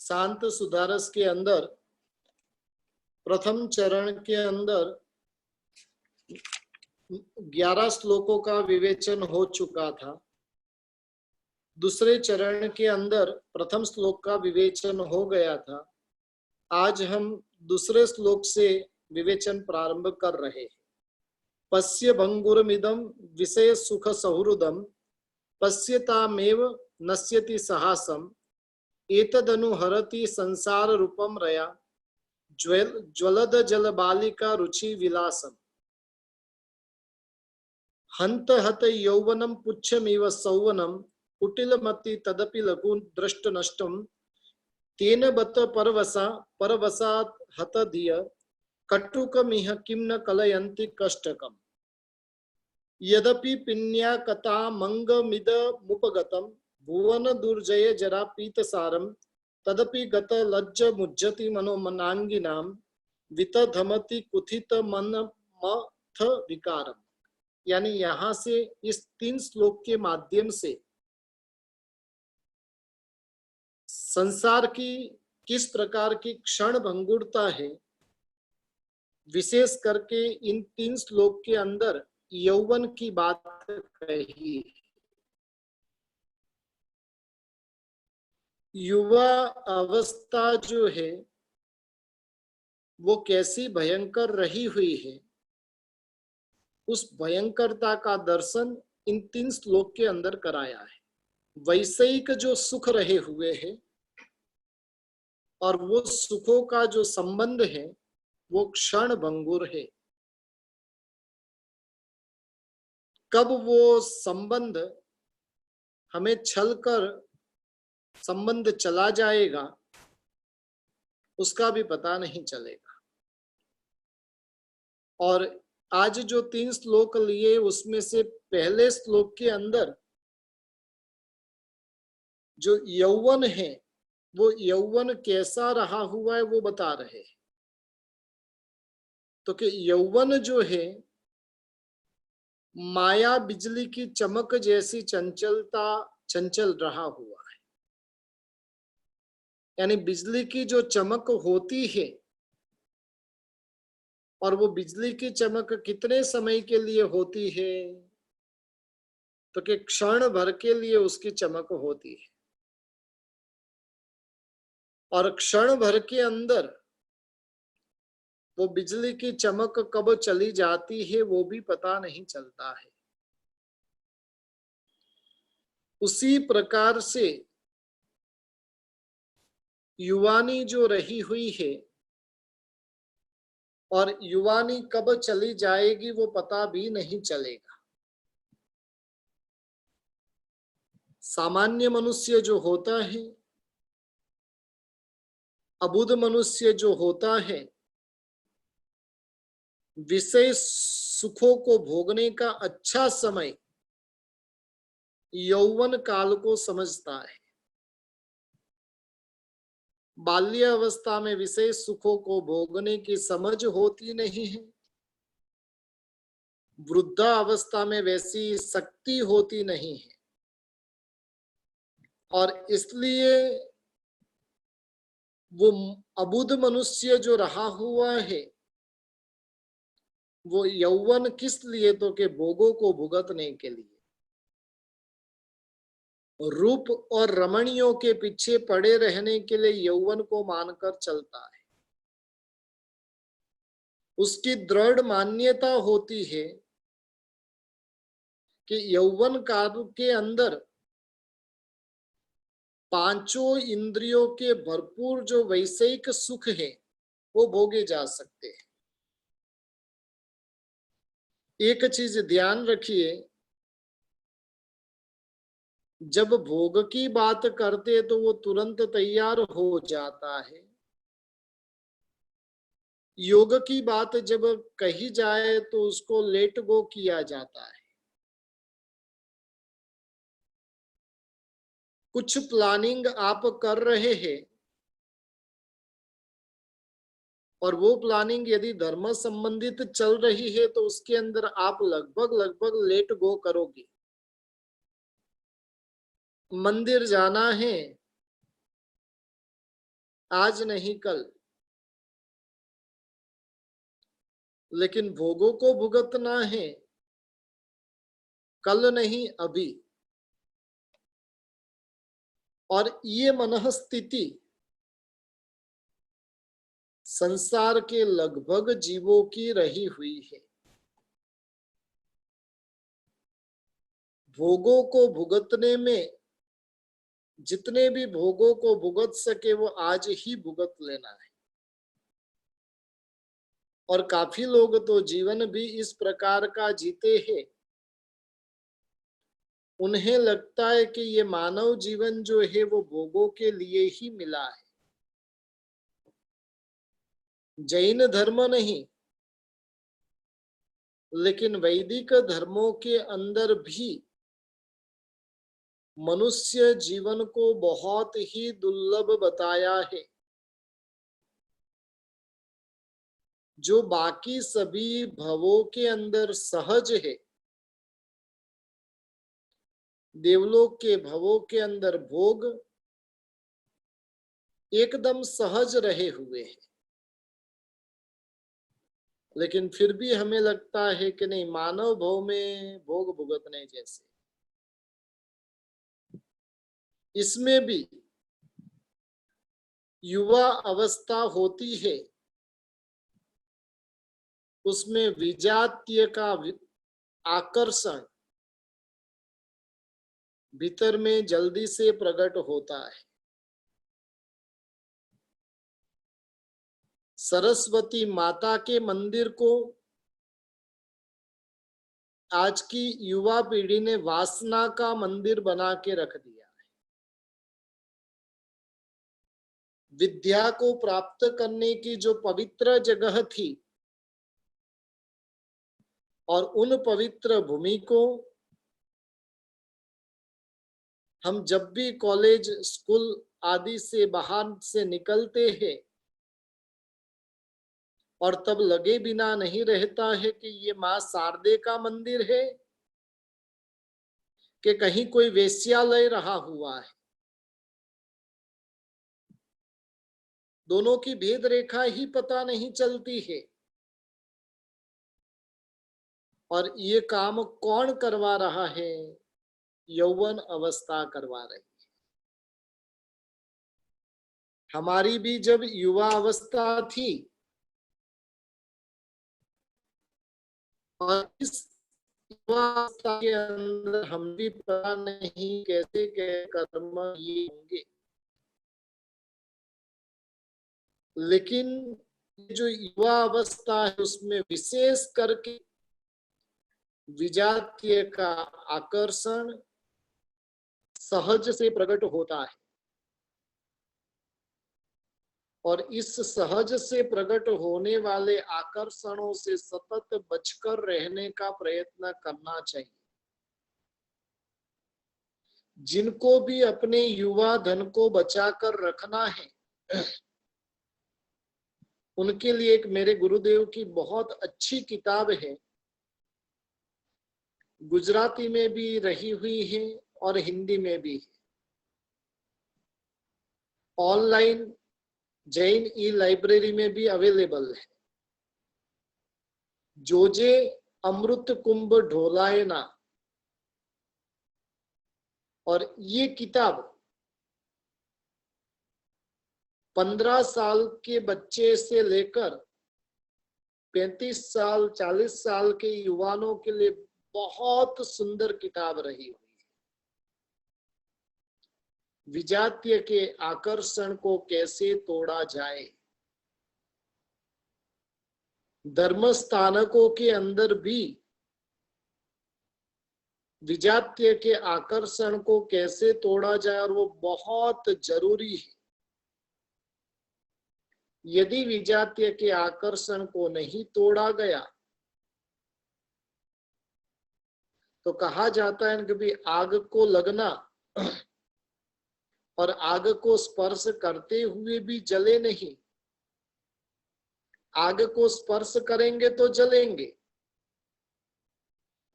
शांत सुधारस के अंदर प्रथम चरण के अंदर 11 श्लोकों का विवेचन हो चुका था। दूसरे चरण के अंदर प्रथम श्लोक का विवेचन हो गया था। आज हम दूसरे श्लोक से विवेचन प्रारंभ कर रहे हैं। पश्य भंगुरमिदं विषय सुख सौहृदं पश्यतामेव नश्यति सहासम एतदनुहरति संसार रूपम रया ज्वलद जल बालिका रुचि विलासम हंत हत यौवनम पुच्छमिव सौवनम कुटिलमति तदपि लघु दृष्ट नष्टम तेन बत परवसात हत धिय कटुकमिह किम न कलयन्ति कष्टकम यद्यपि पिन्या कथा मंगमिद मुपगतम भुवन दुर्जय जरा पीतसारम तदपि गत लज्ज मुज्जति मनोमनांगिनाम वितधमति कुथित मन मथ विकारम। यानी यहाँ से इस 3 श्लोक के माध्यम से संसार की किस प्रकार की क्षण भंगुरता है, विशेष करके इन 3 श्लोक के अंदर यौवन की बात कही। युवा अवस्था जो है वो कैसी भयंकर रही हुई है, उस भयंकरता का दर्शन इन 3 श्लोक के अंदर कराया है। वैषयिक जो सुख रहे हुए हैं और वो सुखों का जो संबंध है वो क्षण भंगुर है। कब वो संबंध हमें छलकर संबंध चला जाएगा उसका भी पता नहीं चलेगा। और आज जो 3 श्लोक लिए उसमें से पहले श्लोक के अंदर जो यौवन है वो यौवन कैसा रहा हुआ है वो बता रहे हैं। तो कि यौवन जो है माया बिजली की चमक जैसी चंचल रहा हुआ है। यानी बिजली की जो चमक होती है और वो बिजली की चमक कितने समय के लिए होती है, तो कि क्षण भर के लिए उसकी चमक होती है और क्षण भर के अंदर वो बिजली की चमक कब चली जाती है वो भी पता नहीं चलता है। उसी प्रकार से युवानी जो रही हुई है और युवानी कब चली जाएगी वो पता भी नहीं चलेगा। सामान्य मनुष्य जो होता है, अबुध मनुष्य जो होता है, विषय सुखों को भोगने का अच्छा समय यौवन काल को समझता है। बाल्य अवस्था में विषय सुखों को भोगने की समझ होती नहीं है, वृद्धा अवस्था में वैसी शक्ति होती नहीं है और इसलिए वो अबुध मनुष्य जो रहा हुआ है वो यौवन किस लिए, तो के भोगों को भुगतने के लिए, रूप और रमणियों के पीछे पड़े रहने के लिए यौवन को मानकर चलता है। उसकी दृढ़ मान्यता होती है कि यौवन काल के अंदर 5 इंद्रियों के भरपूर जो वैषयिक सुख है वो भोगे जा सकते हैं। एक चीज ध्यान रखिए, जब भोग की बात करते तो वो तुरंत तैयार हो जाता है। योग की बात जब कही जाए तो उसको लेट गो किया जाता है। कुछ प्लानिंग आप कर रहे हैं और वो प्लानिंग यदि धर्म संबंधित चल रही है तो उसके अंदर आप लगभग लेट गो करोगे। मंदिर जाना है आज नहीं कल, लेकिन भोगों को भुगतना है कल नहीं अभी। और ये मनः स्थिति संसार के लगभग जीवों की रही हुई है। भोगों को भुगतने में, जितने भी भोगों को भुगत सके वो आज ही भुगत लेना है। और काफी लोग तो जीवन भी इस प्रकार का जीते हैं, उन्हें लगता है कि ये मानव जीवन जो है वो भोगों के लिए ही मिला है। जैन धर्म नहीं, लेकिन वैदिक धर्मों के अंदर भी मनुष्य जीवन को बहुत ही दुर्लभ बताया है। जो बाकी सभी भवों के अंदर सहज है, देवलोक के भवों के अंदर भोग एकदम सहज रहे हुए हैं, लेकिन फिर भी हमें लगता है कि नहीं, मानव भव में भोग भुगतने जैसे। इसमें भी युवा अवस्था होती है, उसमें विजातीय का आकर्षण भीतर में जल्दी से प्रकट होता है। सरस्वती माता के मंदिर को आज की युवा पीढ़ी ने वासना का मंदिर बना के रख दिया है। विद्या को प्राप्त करने की जो पवित्र जगह थी, और उन पवित्र भूमि को हम जब भी कॉलेज स्कूल आदि से बाहर से निकलते हैं, और तब लगे बिना नहीं रहता है कि ये मां शारदे का मंदिर है कि कहीं कोई वेश्यालय रहा हुआ है। दोनों की भेद रेखा ही पता नहीं चलती है। और ये काम कौन करवा रहा है? यौवन अवस्था करवा रही है। हमारी भी जब युवा अवस्था थी, और इस युवा अवस्था के अंदर हम भी पता नहीं कैसे कर्म ये होंगे, लेकिन जो युवा अवस्था है उसमें विशेष करके विजातीय का आकर्षण सहज से प्रकट होता है। और इस सहज से प्रकट होने वाले आकर्षणों से सतत बचकर रहने का प्रयत्न करना चाहिए। जिनको भी अपने युवा धन को बचाकर रखना है, उनके लिए एक मेरे गुरुदेव की बहुत अच्छी किताब है, गुजराती में भी रही हुई है और हिंदी में भी है। ऑनलाइन जैन ई लाइब्रेरी में भी अवेलेबल है। जोजे अमृत कुंभ ढोलायना। और ये किताब 15 साल के बच्चे से लेकर 35 साल 40 साल के युवाओं के लिए बहुत सुंदर किताब रही हुई है। विजातीय के आकर्षण को कैसे तोड़ा जाए। धर्म स्थानकों के अंदर भी विजातीय के आकर्षण को कैसे तोड़ा जाए, और वो बहुत जरूरी है। यदि विजातीय के आकर्षण को नहीं तोड़ा गया तो कहा जाता है कि भी आग को लगना और आग को स्पर्श करते हुए भी जले नहीं। आग को स्पर्श करेंगे तो जलेंगे,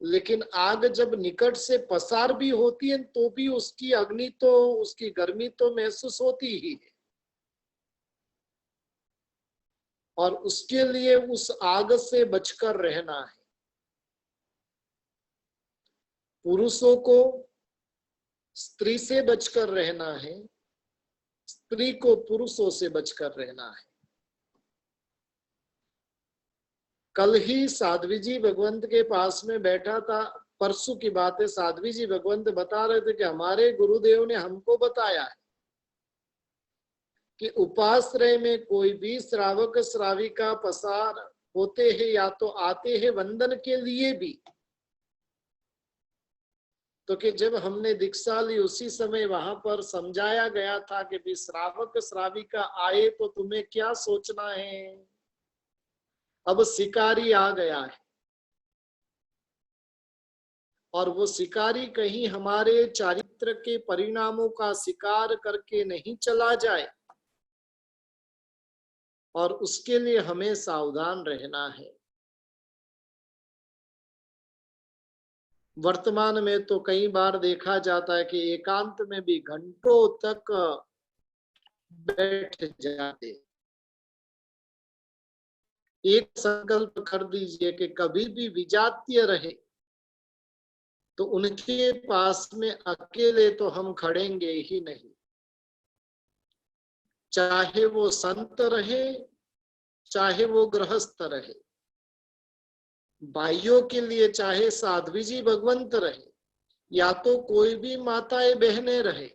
लेकिन आग जब निकट से पसार भी होती है तो भी उसकी अग्नि तो, उसकी गर्मी तो महसूस होती ही है। और उसके लिए उस आग से बचकर रहना है। पुरुषों को स्त्री से बचकर रहना है, स्त्री को पुरुषों से बचकर रहना है। कल ही साध्वी जी भगवंत के पास में बैठा था, परसों की बात है। साध्वी जी भगवंत बता रहे थे कि हमारे गुरुदेव ने हमको बताया है कि उपाश्रय में कोई भी श्रावक श्राविका पसार होते हैं या तो आते हैं वंदन के लिए भी, तो कि जब हमने दीक्षा ली उसी समय वहां पर समझाया गया था कि भी श्रावक श्राविका आए तो तुम्हें क्या सोचना है। अब शिकारी आ गया है और वो शिकारी कहीं हमारे चारित्र के परिणामों का शिकार करके नहीं चला जाए, और उसके लिए हमें सावधान रहना है। वर्तमान में तो कई बार देखा जाता है कि एकांत में भी घंटों तक बैठ जाते। एक संकल्प कर दीजिए कि कभी भी विजातीय रहे तो उनके पास में अकेले तो हम खड़ेंगे ही नहीं, चाहे वो संत रहे चाहे वो गृहस्थ रहे। भाइयों के लिए चाहे साध्वी जी भगवंत रहे या तो कोई भी माताएं बहनें रहे,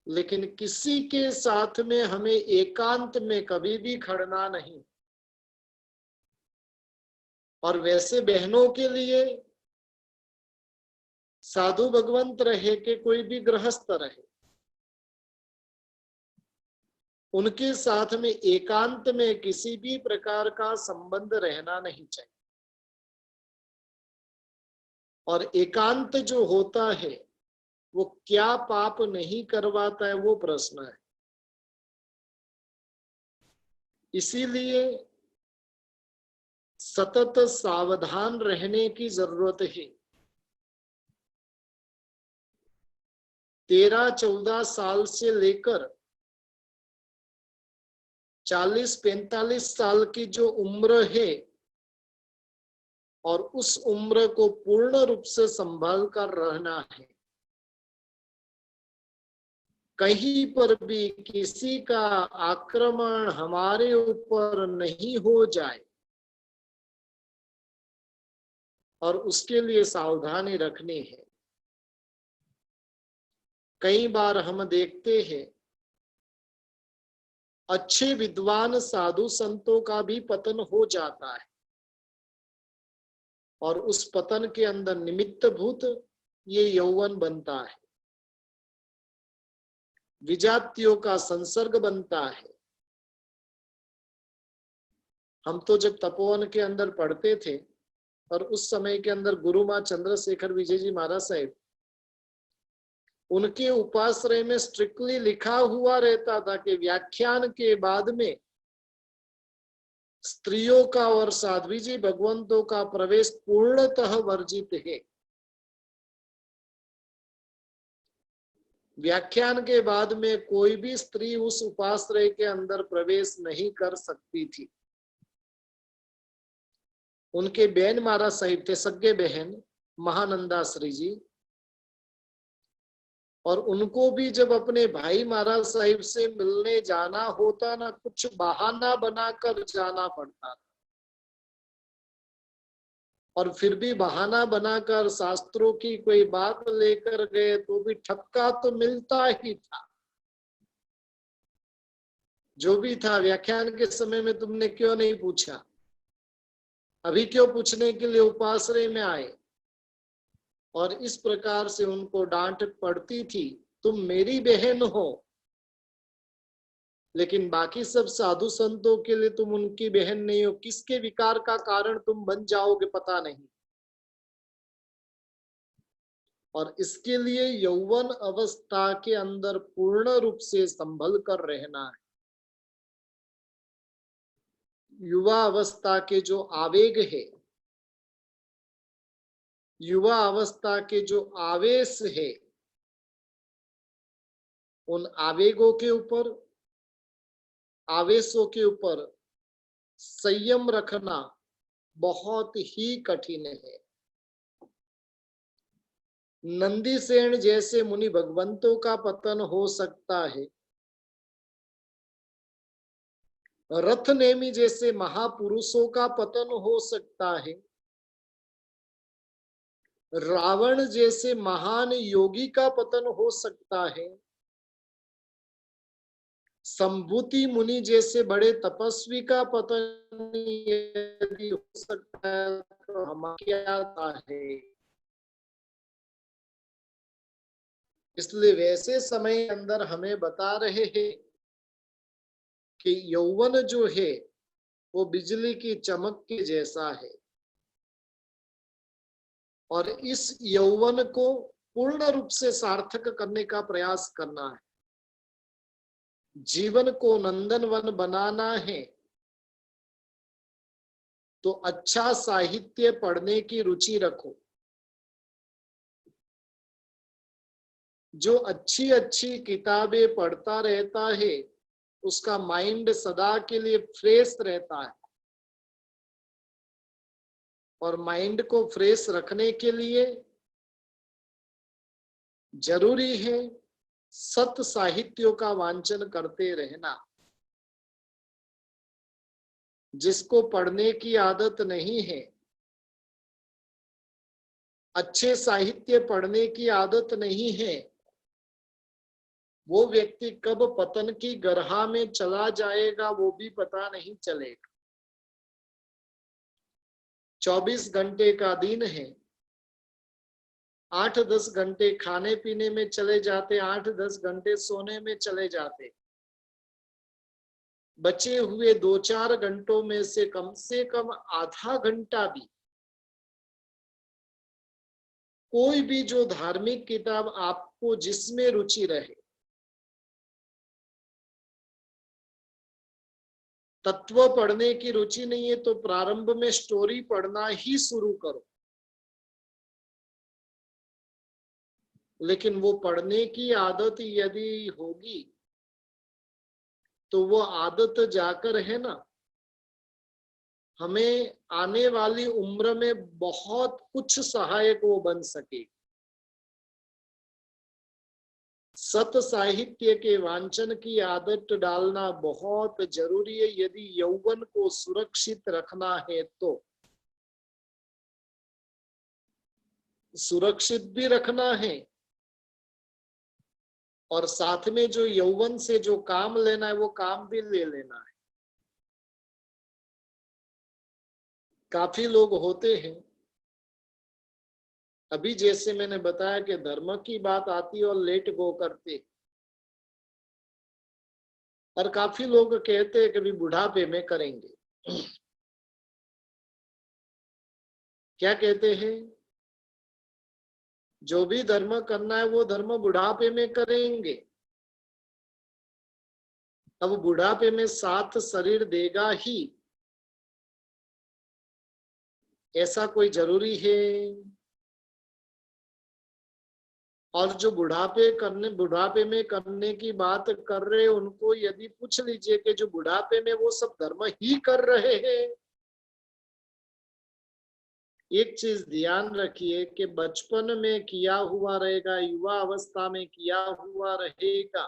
लेकिन किसी के साथ में हमें एकांत में कभी भी खड़ना नहीं। और वैसे बहनों के लिए साधु भगवंत रहे कि कोई भी गृहस्थ रहे, उनके साथ में एकांत में किसी भी प्रकार का संबंध रहना नहीं चाहिए। और एकांत जो होता है वो क्या पाप नहीं करवाता है, वो प्रश्न है। इसीलिए सतत सावधान रहने की जरूरत है। 13-14 साल से लेकर 40-45 साल की जो उम्र है, और उस उम्र को पूर्ण रूप से संभाल कर रहना है। कहीं पर भी किसी का आक्रमण हमारे ऊपर नहीं हो जाए, और उसके लिए सावधानी रखनी है। कई बार हम देखते हैं अच्छे विद्वान साधु संतों का भी पतन हो जाता है, और उस पतन के अंदर निमित्त भूत ये यौवन बनता है, विजातियों का संसर्ग बनता है। हम तो जब तपोवन के अंदर पढ़ते थे और उस समय के अंदर गुरु माँ चंद्रशेखर विजय जी महाराज साहब, उनके उपाश्रय में स्ट्रिक्टली लिखा हुआ रहता था कि व्याख्यान के बाद में स्त्रियों का और साध्वी जी भगवंतों का प्रवेश पूर्णतः वर्जित है। व्याख्यान के बाद में कोई भी स्त्री उस उपाश्रय के अंदर प्रवेश नहीं कर सकती थी। उनके बहन महाराज साहिब थे, सगे बहन महानंदा श्री जी, और उनको भी जब अपने भाई महाराज साहिब से मिलने जाना होता ना, कुछ बहाना बनाकर जाना पड़ता था। और फिर भी बहाना बनाकर शास्त्रों की कोई बात लेकर गए तो भी ठक्का तो मिलता ही था। जो भी था, व्याख्यान के समय में तुमने क्यों नहीं पूछा, अभी क्यों पूछने के लिए उपाश्रय में आए। और इस प्रकार से उनको डांट पड़ती थी, तुम मेरी बहन हो, लेकिन बाकी सब साधु संतों के लिए तुम उनकी बहन नहीं हो। किसके विकार का कारण तुम बन जाओगे पता नहीं। और इसके लिए यौवन अवस्था के अंदर पूर्ण रूप से संभल कर रहना है। युवा अवस्था के जो आवेग है, युवा अवस्था के जो आवेश है, उन आवेगों के ऊपर, आवेशों के ऊपर संयम रखना बहुत ही कठिन है। नंदीसेन जैसे मुनि भगवंतों का पतन हो सकता है, रथ नेमी जैसे महापुरुषों का पतन हो सकता है, रावण जैसे महान योगी का पतन हो सकता है, संभूति मुनि जैसे बड़े तपस्वी का पतन यदि हो सकता है तो हम क्या है। इसलिए वैसे समय अंदर हमें बता रहे हैं कि यौवन जो है वो बिजली की चमक के जैसा है और इस यौवन को पूर्ण रूप से सार्थक करने का प्रयास करना है। जीवन को नंदनवन बनाना है तो अच्छा साहित्य पढ़ने की रुचि रखो। जो अच्छी अच्छी किताबें पढ़ता रहता है उसका माइंड सदा के लिए फ्रेश रहता है और माइंड को फ्रेश रखने के लिए जरूरी है सत साहित्यों का वांचन करते रहना। जिसको पढ़ने की आदत नहीं है, अच्छे साहित्य पढ़ने की आदत नहीं है, वो व्यक्ति कब पतन की गर्हा में चला जाएगा वो भी पता नहीं चलेगा। 24 घंटे का दिन है, 8-10 घंटे खाने पीने में चले जाते, 8-10 घंटे सोने में चले जाते। बचे हुए 2-4 घंटों में से कम आधा घंटा भी कोई भी जो धार्मिक किताब आपको जिसमें रुचि रहे, तत्व पढ़ने की रुचि नहीं है तो प्रारंभ में स्टोरी पढ़ना ही शुरू करो। लेकिन वो पढ़ने की आदत यदि होगी तो वो आदत जाकर है ना हमें आने वाली उम्र में बहुत कुछ सहायक वो बन सके। सत साहित्य के वांचन की आदत डालना बहुत जरूरी है यदि यौवन को सुरक्षित रखना है तो। सुरक्षित भी रखना है और साथ में जो यौवन से जो काम लेना है वो काम भी ले लेना है। काफी लोग होते हैं, अभी जैसे मैंने बताया कि धर्म की बात आती है और लेट गो करते, और काफी लोग कहते हैं कि भी बुढ़ापे में करेंगे। क्या कहते हैं, जो भी धर्म करना है वो धर्म बुढ़ापे में करेंगे। अब बुढ़ापे में साथ शरीर देगा ही ऐसा कोई जरूरी है? और जो बुढ़ापे में करने की बात कर रहे हैं उनको यदि पूछ लीजिए कि जो बुढ़ापे में वो सब धर्म ही कर रहे हैं। एक चीज ध्यान रखिए कि बचपन में किया हुआ रहेगा, युवा अवस्था में किया हुआ रहेगा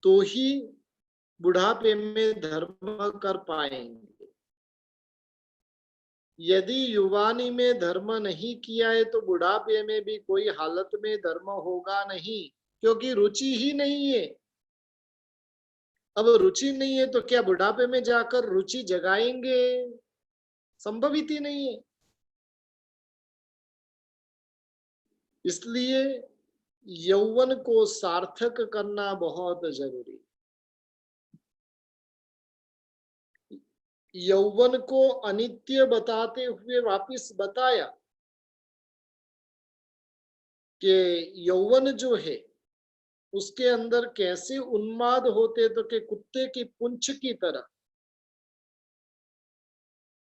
तो ही बुढ़ापे में धर्म कर पाएंगे। यदि युवानी में धर्म नहीं किया है तो बुढ़ापे में भी कोई हालत में धर्म होगा नहीं, क्योंकि रुचि ही नहीं है। अब रुचि नहीं है तो क्या बुढ़ापे में जाकर रुचि जगाएंगे? संभवित ही नहीं है। इसलिए यौवन को सार्थक करना बहुत जरूरी। यौवन को अनित्य बताते हुए वापिस बताया कि यौवन जो है उसके अंदर कैसे उन्माद होते, तो कि कुत्ते की पूंछ की तरह।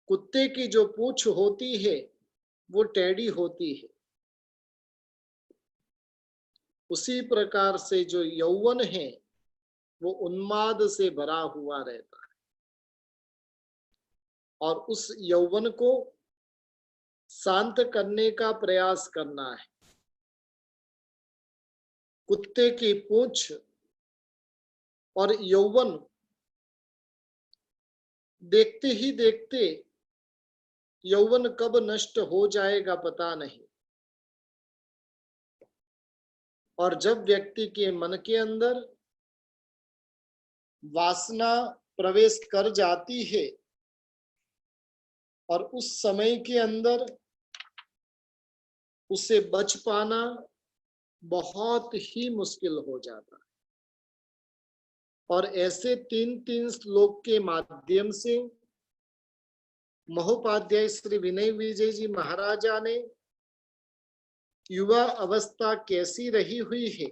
कुत्ते की जो पूंछ होती है वो टेढ़ी होती है, उसी प्रकार से जो यौवन है वो उन्माद से भरा हुआ रहता है और उस यौवन को शांत करने का प्रयास करना है। कुत्ते की पूंछ और यौवन देखते ही देखते यौवन कब नष्ट हो जाएगा पता नहीं। और जब व्यक्ति के मन के अंदर वासना प्रवेश कर जाती है और उस समय के अंदर उसे बच पाना बहुत ही मुश्किल हो जाता है। और ऐसे 3-3 श्लोक के माध्यम से महोपाध्याय श्री विनय विजय जी महाराजा ने युवा अवस्था कैसी रही हुई है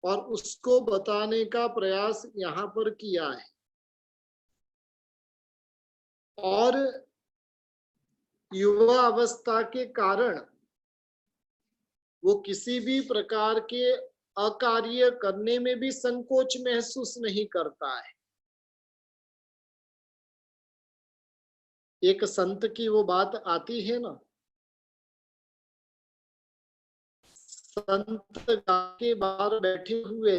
और उसको बताने का प्रयास यहाँ पर किया है। और युवा अवस्था के कारण वो किसी भी प्रकार के अकार्य करने में भी संकोच महसूस नहीं करता है। एक संत की वो बात आती है ना, संत के बाहर बैठे हुए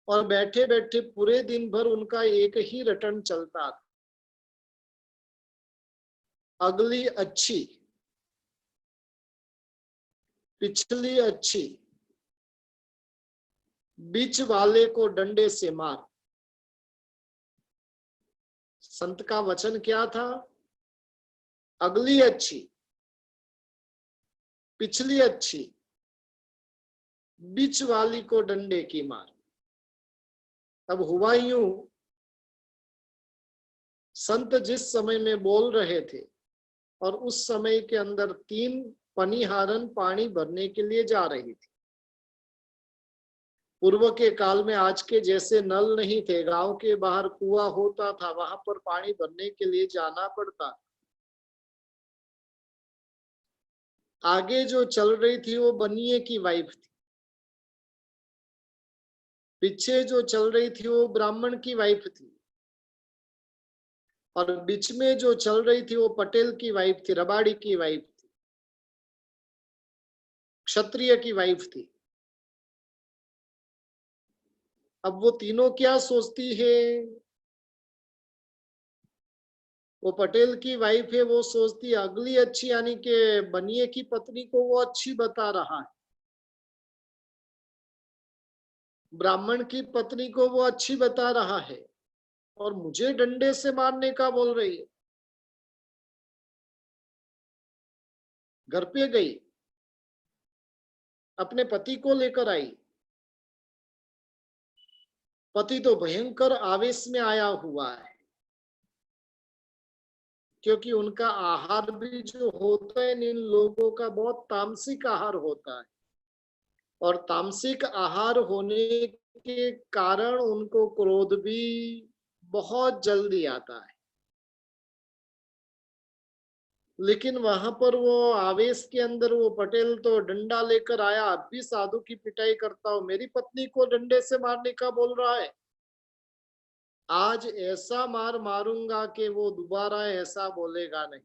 और बैठे बैठे पूरे दिन भर उनका एक ही रटन चलता था, अगली अच्छी, पिछली अच्छी, बीच वाले को डंडे से मार। संत का वचन क्या था? अगली अच्छी, पिछली अच्छी, बीच वाली को डंडे की मार। अब हुआ यूं, संत जिस समय में बोल रहे थे और उस समय के अंदर 3 पनिहारन पानी भरने के लिए जा रही थी। पूर्व के काल में आज के जैसे नल नहीं थे, गांव के बाहर कुआं होता था, वहां पर पानी भरने के लिए जाना पड़ता। आगे जो चल रही थी वो बनिए की वाइफ थी, पीछे जो चल रही थी वो ब्राह्मण की वाइफ थी और बीच में जो चल रही थी वो पटेल की वाइफ थी, रबाड़ी की वाइफ थी, क्षत्रिय की वाइफ थी। अब वो तीनों क्या सोचती है? वो पटेल की वाइफ है, वो सोचती है अगली अच्छी, यानी कि बनिए की पत्नी को वो अच्छी बता रहा है, ब्राह्मण की पत्नी को वो अच्छी बता रहा है और मुझे डंडे से मारने का बोल रही है। घर पे गई, अपने पति को लेकर आई। पति तो भयंकर आवेश में आया हुआ है, क्योंकि उनका आहार भी जो होता है इन लोगों का बहुत तामसिक आहार होता है और तामसिक आहार होने के कारण उनको क्रोध भी बहुत जल्दी आता है। लेकिन वहां पर वो आवेश के अंदर वो पटेल तो डंडा लेकर आया, अब भी साधु की पिटाई करता हूं, मेरी पत्नी को डंडे से मारने का बोल रहा है। आज ऐसा मार मारूंगा कि वो दोबारा ऐसा बोलेगा नहीं।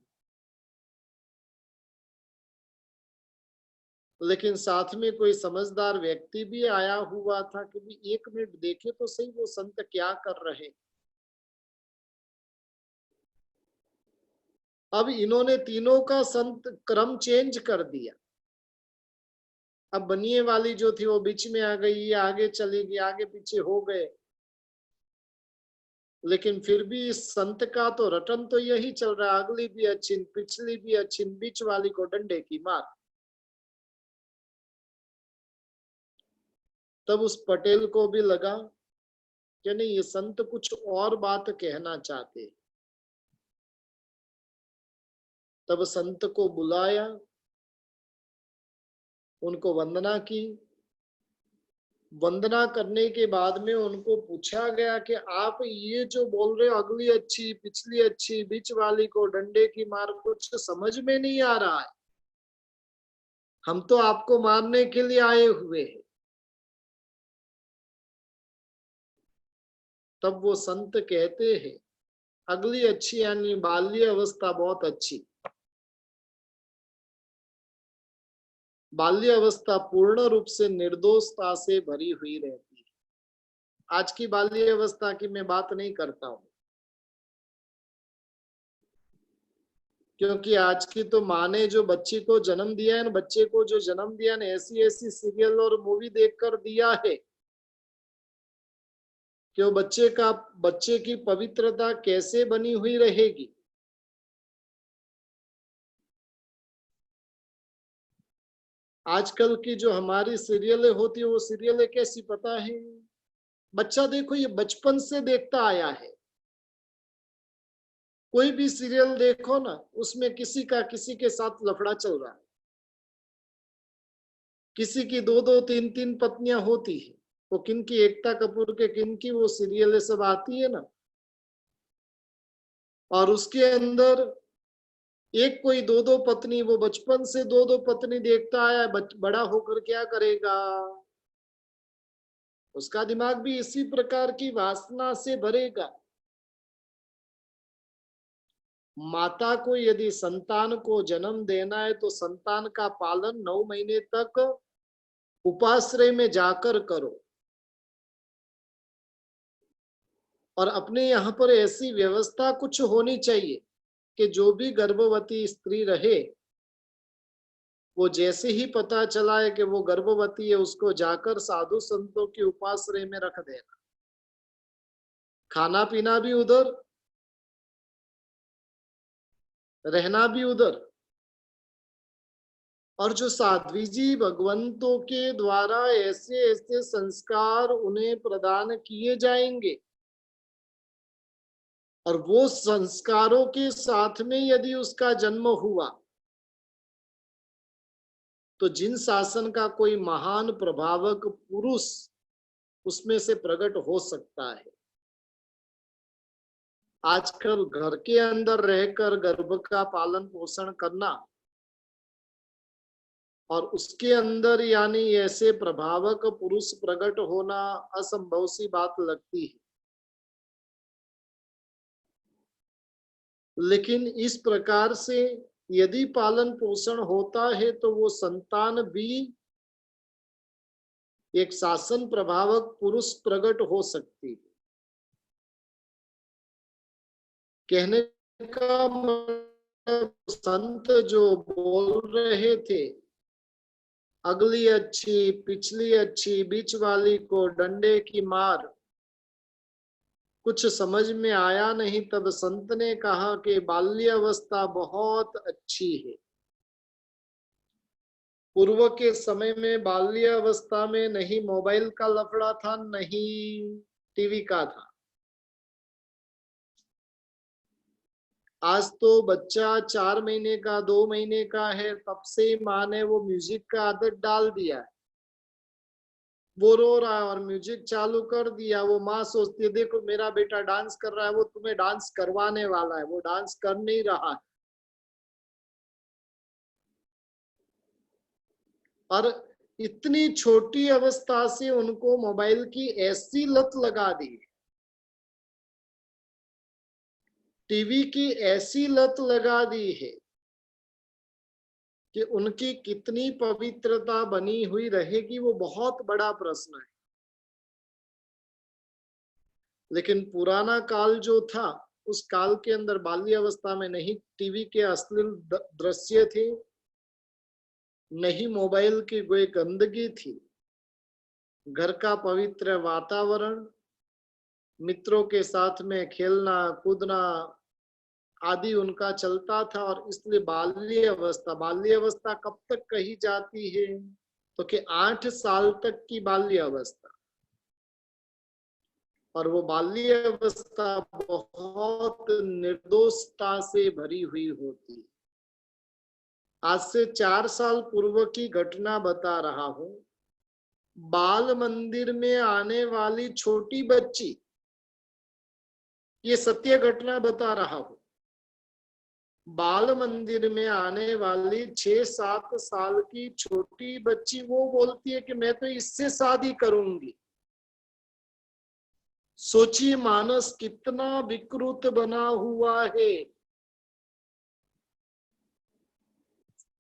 लेकिन साथ में कोई समझदार व्यक्ति भी आया हुआ था कि भी 1 मिनट देखे तो सही वो संत क्या कर रहे। अब इन्होंने तीनों का संत क्रम चेंज कर दिया। अब बनिए वाली जो थी वो बीच में आ गई, ये आगे चली गई, आगे पीछे हो गए। लेकिन फिर भी इस संत का तो रटन तो यही चल रहा है, अगली भी अच्छी, पिछली भी अच्छी, बीच वाली को डंडे की मार। तब उस पटेल को भी लगा कि नहीं, ये संत कुछ और बात कहना चाहते। तब संत को बुलाया, उनको वंदना की। वंदना करने के बाद में उनको पूछा गया कि आप ये जो बोल रहे हो अगली अच्छी, पिछली अच्छी, बीच वाली को डंडे की मार, कुछ समझ में नहीं आ रहा है। हम तो आपको मारने के लिए आए हुए हैं। तब वो संत कहते हैं अगली अच्छी यानी बाल्य अवस्था बहुत अच्छी। बाल्य अवस्था पूर्ण रूप से निर्दोषता से भरी हुई रहती है। आज की बाल्य अवस्था की मैं बात नहीं करता हूं, क्योंकि आज की तो माँ ने जो बच्ची को जन्म दिया है, बच्चे को जो जन्म दिया ने ऐसी ऐसी सीरियल और मूवी देखकर दिया है कि वो बच्चे की पवित्रता कैसे बनी हुई रहेगी। आजकल की जो हमारी सीरियलें होती है वो सीरियलें कैसी पता है? बच्चा देखो ये बचपन से देखता आया है। कोई भी सीरियल देखो ना, उसमें किसी का किसी के साथ लफड़ा चल रहा है, किसी की दो दो तीन तीन पत्नियां होती है। वो किनकी, एकता कपूर के किनकी वो सीरियल सब आती है ना, और उसके अंदर एक कोई दो दो पत्नी, वो बचपन से दो दो पत्नी देखता आया, बड़ा होकर क्या करेगा? उसका दिमाग भी इसी प्रकार की वासना से भरेगा। माता को यदि संतान को जन्म देना है तो संतान का पालन 9 महीने तक उपाश्रय में जाकर करो। और अपने यहाँ पर ऐसी व्यवस्था कुछ होनी चाहिए कि जो भी गर्भवती स्त्री रहे, वो जैसे ही पता चला है कि वो गर्भवती है, उसको जाकर साधु संतों के उपाश्रय में रख देना, खाना पीना भी उधर, रहना भी उधर। और जो साध्वी जी भगवंतों के द्वारा ऐसे ऐसे संस्कार उन्हें प्रदान किए जाएंगे, और वो संस्कारों के साथ में यदि उसका जन्म हुआ तो जिन शासन का कोई महान प्रभावक पुरुष उसमें से प्रकट हो सकता है। आजकल घर के अंदर रहकर गर्भ का पालन पोषण करना और उसके अंदर यानी ऐसे प्रभावक पुरुष प्रकट होना असंभव सी बात लगती है। लेकिन इस प्रकार से यदि पालन पोषण होता है तो वो संतान भी एक शासन प्रभावक पुरुष प्रकट हो सकती है। कहने का मतलब संत जो बोल रहे थे अगली अच्छी पिछली अच्छी बीच वाली को डंडे की मार, कुछ समझ में आया नहीं। तब संत ने कहा कि बाल्यावस्था बहुत अच्छी है। पूर्व के समय में बाल्यावस्था में नहीं मोबाइल का लफड़ा था, नहीं टीवी का था। आज तो बच्चा 4 महीने का 2 महीने का है, तब से माँ ने वो म्यूजिक का आदत डाल दिया है। वो रो रहा है और म्यूजिक चालू कर दिया, वो माँ सोचती है देखो मेरा बेटा डांस कर रहा है, वो तुम्हें डांस करवाने वाला है, वो डांस कर नहीं रहा है। और इतनी छोटी अवस्था से उनको मोबाइल की ऐसी लत लगा दी, टीवी की ऐसी लत लगा दी है कि उनकी कितनी पवित्रता बनी हुई रहेगी वो बहुत बड़ा प्रश्न है। लेकिन पुराना काल जो था उस काल के अंदर बाल्यावस्था में नहीं टीवी के अश्लील दृश्य थे, नहीं मोबाइल की कोई गंदगी थी। घर का पवित्र वातावरण, मित्रों के साथ में खेलना कूदना आदि उनका चलता था। और इसलिए बाल्य अवस्था कब तक कही जाती है तो कि 8 साल तक की बाल्य अवस्था। और वो बाल्य अवस्था बहुत निर्दोषता से भरी हुई होती है। आज से 4 साल पूर्व की घटना बता रहा हूं। बाल मंदिर में आने वाली छोटी बच्ची, ये सत्य घटना बता रहा हूं। बाल मंदिर में आने वाली 6-7 साल की छोटी बच्ची वो बोलती है कि मैं तो इससे शादी करूंगी। सोचिए मानस कितना विकृत बना हुआ है।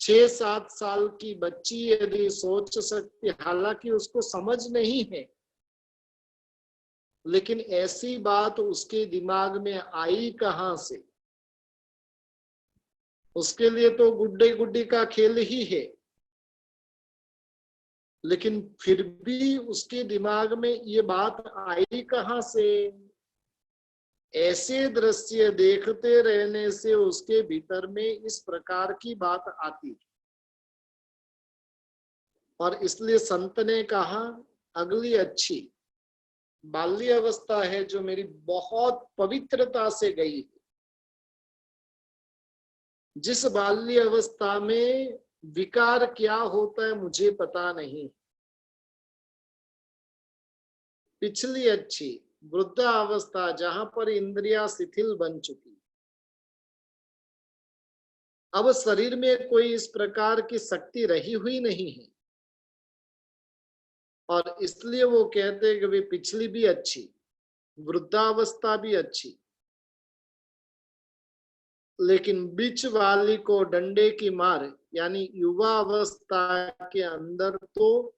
6-7 साल की बच्ची यदि सोच सकती, हालांकि उसको समझ नहीं है, लेकिन ऐसी बात उसके दिमाग में आई कहां से? उसके लिए तो गुड्डे गुड्डी का खेल ही है, लेकिन फिर भी उसके दिमाग में ये बात आई कहां से? ऐसे दृश्य देखते रहने से उसके भीतर में इस प्रकार की बात आती। और इसलिए संत ने कहा, अगली अच्छी बाल्य अवस्था है जो मेरी बहुत पवित्रता से गई है। जिस बाल्य अवस्था में विकार क्या होता है मुझे पता नहीं। पिछली अच्छी वृद्धावस्था जहां पर इंद्रियां शिथिल बन चुकी, अब शरीर में कोई इस प्रकार की शक्ति रही हुई नहीं है, और इसलिए वो कहते हैं कि वे पिछली भी अच्छी, वृद्धावस्था भी अच्छी, लेकिन बीच वाली को डंडे की मार, यानी युवा अवस्था के अंदर तो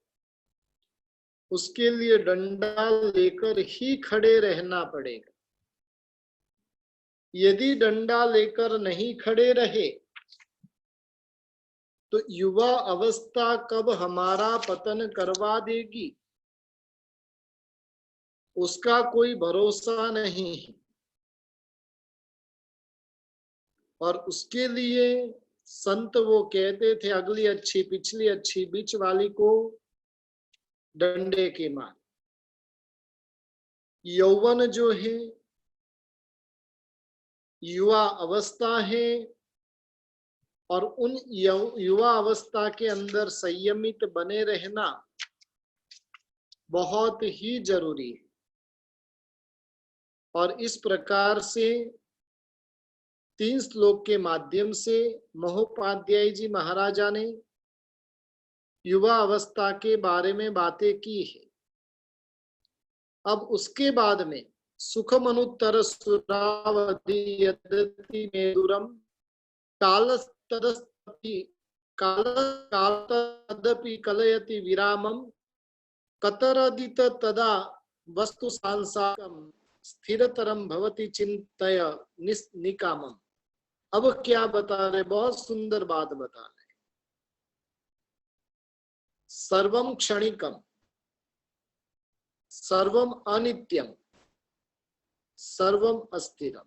उसके लिए डंडा लेकर ही खड़े रहना पड़ेगा। यदि डंडा लेकर नहीं खड़े रहे तो युवा अवस्था कब हमारा पतन करवा देगी, उसका कोई भरोसा नहीं है। और उसके लिए संत वो कहते थे, अगली अच्छी पिछली अच्छी बीच वाली को डंडे की मार। यौवन जो है, युवा अवस्था है, और उन युवा अवस्था के अंदर संयमित बने रहना बहुत ही जरूरी है। और इस प्रकार से 3 श्लोक के माध्यम से महोपाध्याय जी महाराजा ने युवा अवस्था के बारे में बातें की है। अब उसके बाद में सुखमनुत्तर सुरावधि यद्यपि मेदुरम कालस्तदस्ति कालतदपि कलयति विरामम कतरदित तदा वस्तु सांसारम स्थिरतरम भवति चिंतय निकामम। अब क्या बता रहे, बहुत सुंदर बात बता रहे। सर्वम क्षणिकम, सर्वम अनित्यम, सर्वम अस्थिरम।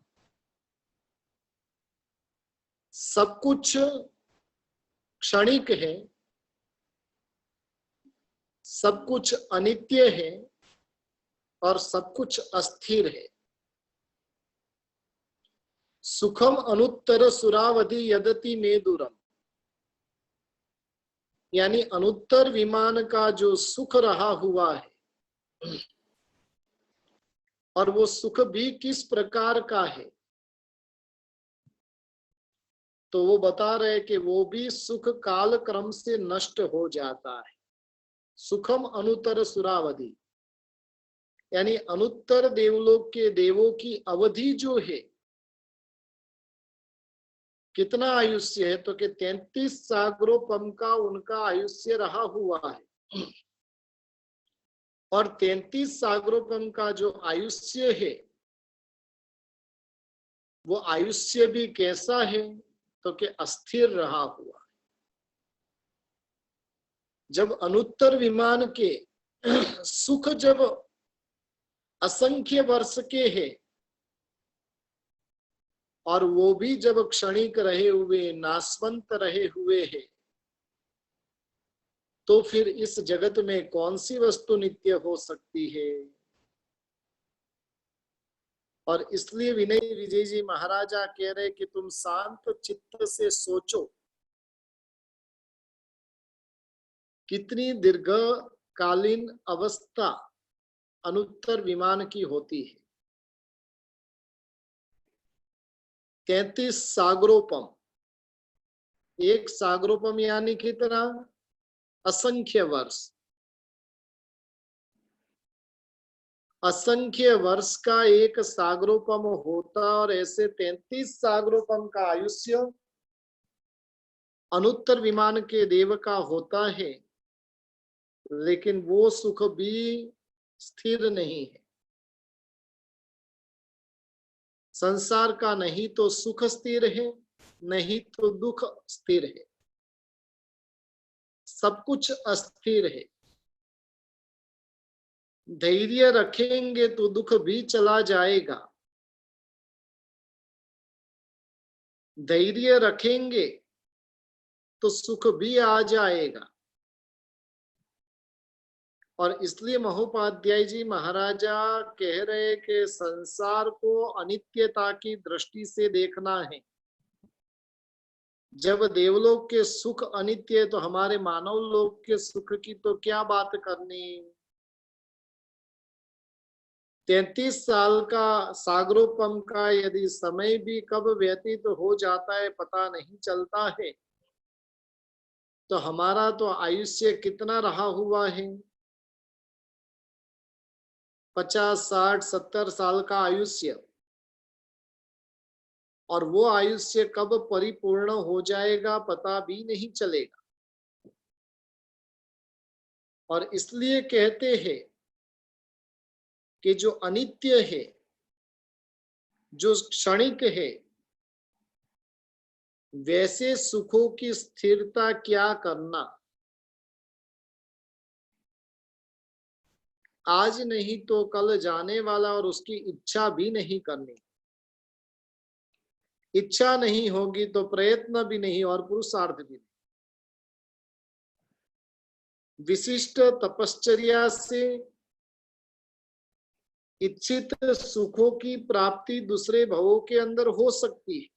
सब कुछ क्षणिक है, सब कुछ अनित्य है, और सब कुछ अस्थिर है। सुखम अनुत्तर सुरावधि यदति मेदुरम, यानी अनुत्तर विमान का जो सुख रहा हुआ है, और वो सुख भी किस प्रकार का है, तो वो बता रहे कि वो भी सुख काल क्रम से नष्ट हो जाता है। सुखम अनुत्तर सुरावधि, यानी अनुत्तर देवलोक के देवों की अवधि जो है, कितना आयुष्य है, तो कि 33 सागरोपम का उनका आयुष्य रहा हुआ है। और 33 सागरोपम का जो आयुष्य है, वो आयुष्य भी कैसा है, तो कि अस्थिर रहा हुआ। जब अनुत्तर विमान के सुख जब असंख्य वर्ष के हैं, और वो भी जब क्षणिक रहे हुए, नाशवंत रहे हुए हैं, तो फिर इस जगत में कौन सी वस्तु नित्य हो सकती है। और इसलिए विनय विजय जी महाराजा कह रहे कि तुम शांत चित्त से सोचो, कितनी दीर्घकालीन अवस्था अनुत्तर विमान की होती है। 33 सागरोपम, एक सागरोपम यानी कितना, असंख्य वर्ष। असंख्य वर्ष का एक सागरोपम होता और ऐसे 33 सागरोपम का आयुष्य अनुत्तर विमान के देव का होता है, लेकिन वो सुख भी स्थिर नहीं है। संसार का नहीं तो सुख स्थिर है, नहीं तो दुख स्थिर है, सब कुछ अस्थिर है। धैर्य रखेंगे तो दुख भी चला जाएगा, धैर्य रखेंगे तो सुख भी आ जाएगा। और इसलिए महोपाध्याय जी महाराजा कह रहे कि संसार को अनित्यता की दृष्टि से देखना है। जब देवलोक के सुख अनित्य है तो हमारे मानव लोक के सुख की तो क्या बात करनी। 33 साल का सागरोपम का यदि समय भी कब व्यतीत हो जाता है पता नहीं चलता है, तो हमारा तो आयुष्य कितना रहा हुआ है। 50, 60, 70 साल का आयुष्य, और वो आयुष्य कब परिपूर्ण हो जाएगा पता भी नहीं चलेगा। और इसलिए कहते हैं कि जो अनित्य है, जो क्षणिक है, वैसे सुखों की स्थिरता क्या करना। आज नहीं तो कल जाने वाला, और उसकी इच्छा भी नहीं करनी। इच्छा नहीं होगी तो प्रयत्न भी नहीं और पुरुषार्थ भी नहीं। विशिष्ट तपश्चर्या से इच्छित सुखों की प्राप्ति दूसरे भवों के अंदर हो सकती है,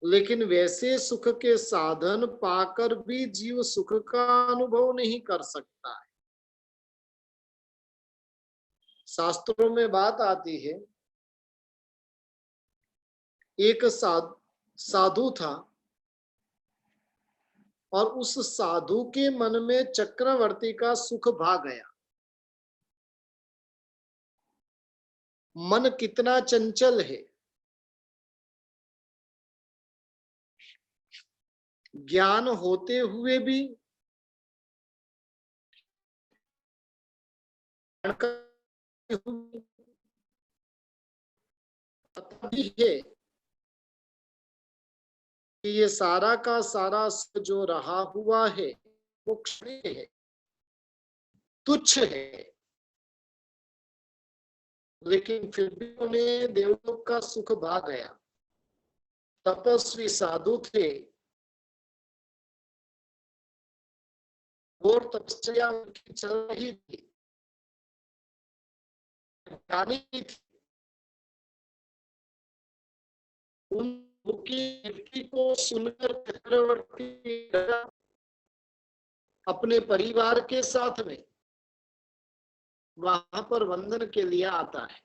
लेकिन वैसे सुख के साधन पाकर भी जीव सुख का अनुभव नहीं कर सकता है। शास्त्रों में बात आती है, एक साधु था और उस साधु के मन में चक्रवर्ती का सुख भा गया। मन कितना चंचल है, ज्ञान होते हुए भी पता भी है कि ये सारा का सारा जो रहा हुआ है वो क्षणिक है, तुच्छ है, लेकिन फिर भी उन्हें देवलोक का सुख भा गया। तपस्वी साधु थे और तपस्या उनकी चल रही थी, ज्ञानी थी। उनकी कीर्ति को सुनकर चक्रवर्ती अपने परिवार के साथ में वहां पर वंदन के लिए आता है।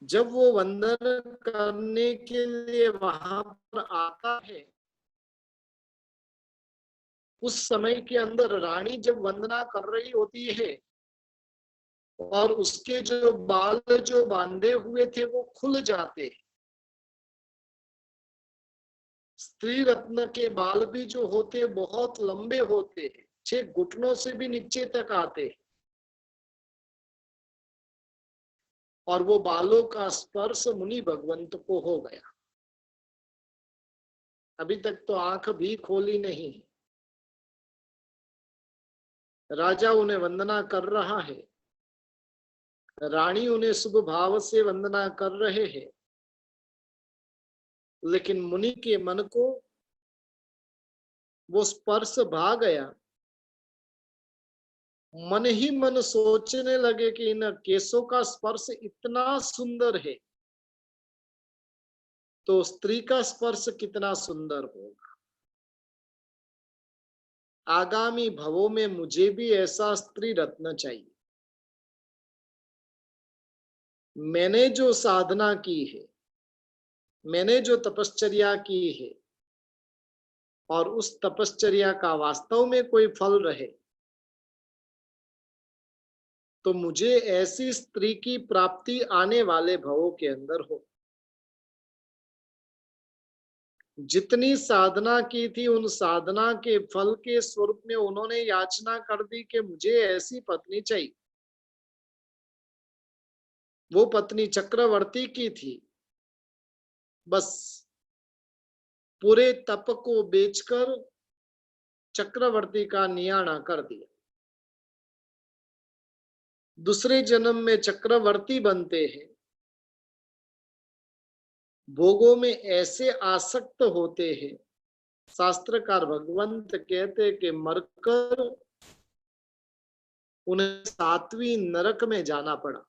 जब वो वंदन करने के लिए वहां पर आता है, उस समय के अंदर रानी जब वंदना कर रही होती है और उसके जो बाल जो बांधे हुए थे वो खुल जाते। स्त्री रत्न के बाल भी जो होते बहुत लंबे होते, 6 घुटनों से भी नीचे तक आते, और वो बालों का स्पर्श मुनि भगवंत को हो गया। अभी तक तो आंख भी खोली नहीं। राजा उन्हें वंदना कर रहा है, रानी उन्हें शुभ भाव से वंदना कर रहे हैं, लेकिन मुनि के मन को वो स्पर्श भा गया। मन ही मन सोचने लगे कि इन केसों का स्पर्श इतना सुंदर है, तो स्त्री का स्पर्श कितना सुंदर होगा। आगामी भवों में मुझे भी ऐसा स्त्री रत्न चाहिए। मैंने जो साधना की है, मैंने जो तपश्चर्या की है, और उस तपश्चर्या का वास्तव में कोई फल रहे, तो मुझे ऐसी स्त्री की प्राप्ति आने वाले भवों के अंदर हो। जितनी साधना की थी, उन साधना के फल के स्वरूप में उन्होंने याचना कर दी कि मुझे ऐसी पत्नी चाहिए। वो पत्नी चक्रवर्ती की थी, बस पूरे तप को बेचकर चक्रवर्ती का नियाणा कर दिया। दूसरे जन्म में चक्रवर्ती बनते हैं, भोगों में ऐसे आसक्त होते हैं, शास्त्रकार भगवंत कहते कि मरकर उन्हें 7वीं नरक में जाना पड़ा।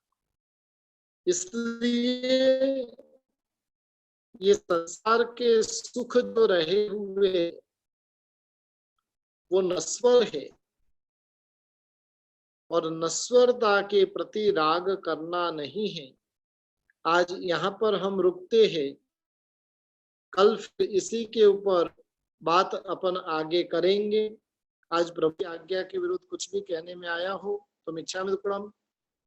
इसलिए ये संसार के सुख जो रहे हुए वो नश्वर है, और नश्वरता के प्रति राग करना नहीं है। आज यहाँ पर हम रुकते हैं, कल फिर इसी के ऊपर बात अपन आगे करेंगे। आज प्रभु की आज्ञा के विरुद्ध कुछ भी कहने में आया हो तो मिच्छामि दुक्कडम।